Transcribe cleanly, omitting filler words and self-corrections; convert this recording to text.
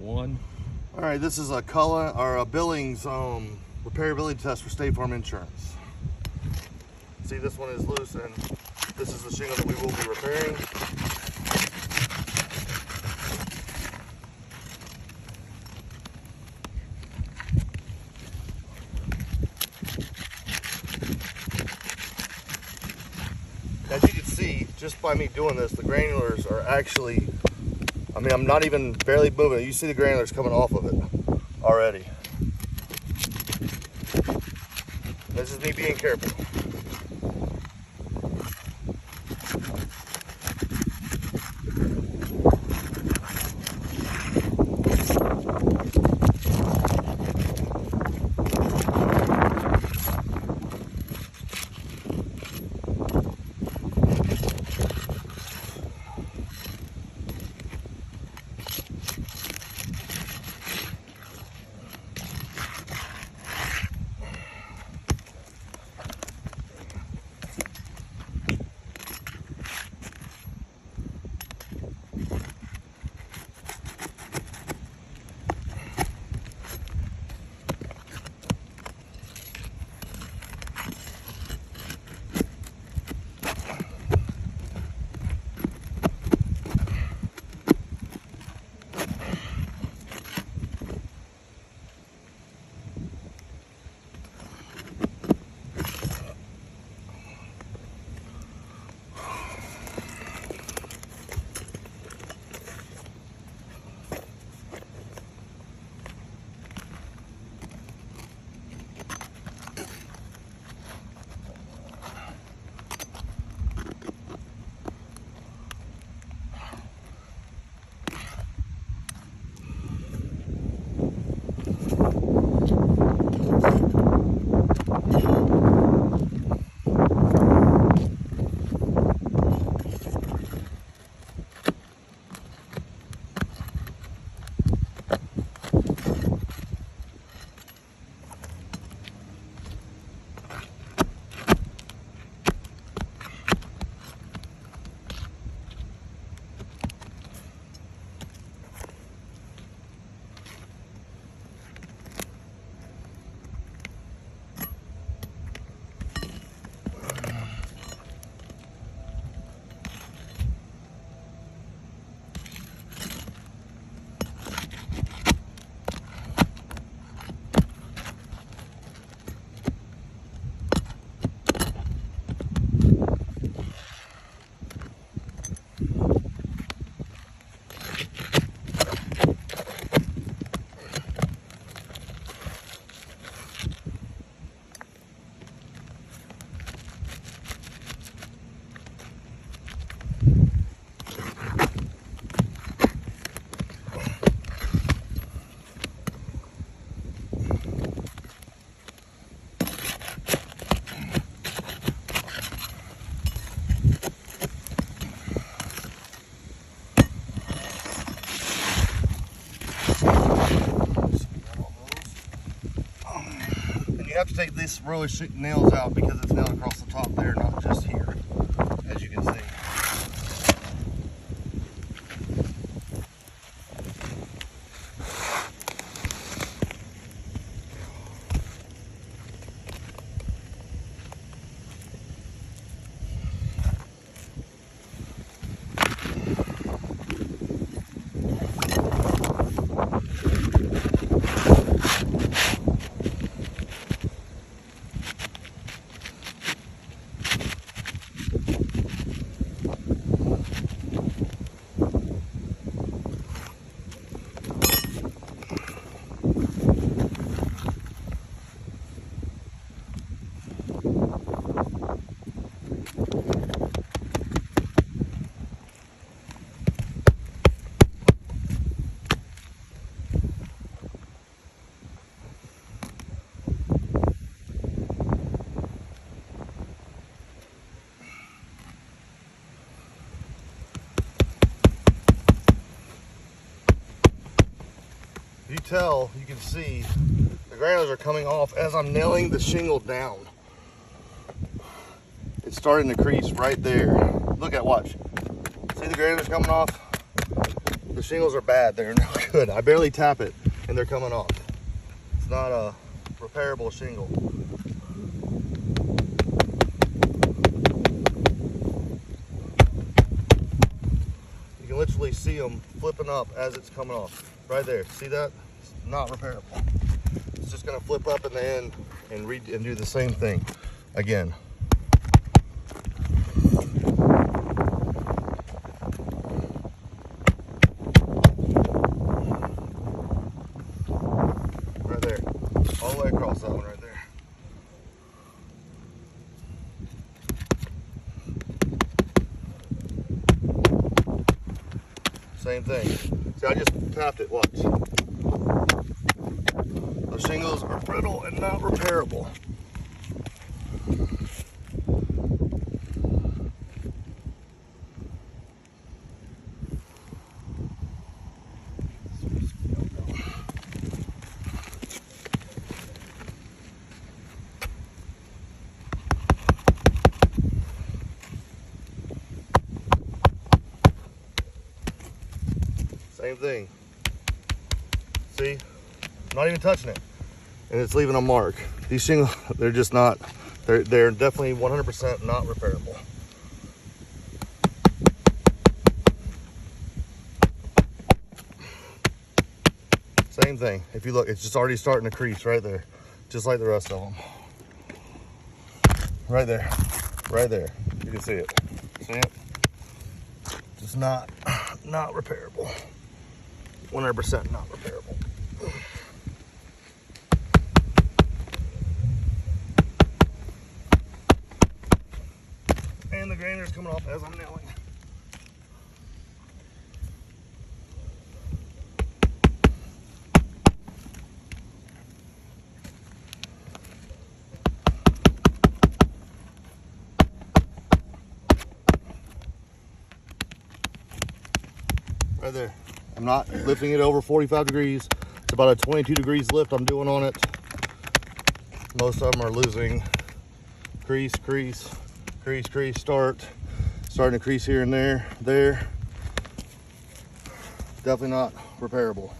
One. All right, this is a Cullen or a Billings repairability test for State Farm Insurance. See, this one is loose, and this is the shingle that we will be repairing. As you can see, just by me doing this, the granulars are actually, I mean, I'm not even barely moving it. You see the granulars coming off of it already. This is me being careful. You have to take these row of nails out because it's nailed across the top there, not just here, as you can see. You can see the granulars are coming off as I'm nailing the shingle down. It's starting to crease right there. Look at, watch. See the granulars coming off? The shingles are bad. They're no good. I barely tap it and they're coming off. It's not a repairable shingle. You can literally see them flipping up as it's coming off. Right there. See that? It's not repairable. It's just gonna flip up in the end and do the same thing again. Right there. All the way across that one right there. Same thing. See, I just tapped it, watch. Those shingles are brittle and not repairable. Same thing. See? I'm not even touching it. And it's leaving a mark. These shingles, they're just not, they're definitely 100% not repairable. Same thing. If you look, it's just already starting to crease right there. Just like the rest of them. Right there. Right there. You can see it. See it? Just not repairable. 100% not repairable. And the grainer's coming off as I'm nailing. Right there. I'm not lifting it over 45 degrees. It's about a 22 degrees lift I'm doing on it. Most of them are losing crease, crease, crease, crease, starting to crease here and there. Definitely not repairable.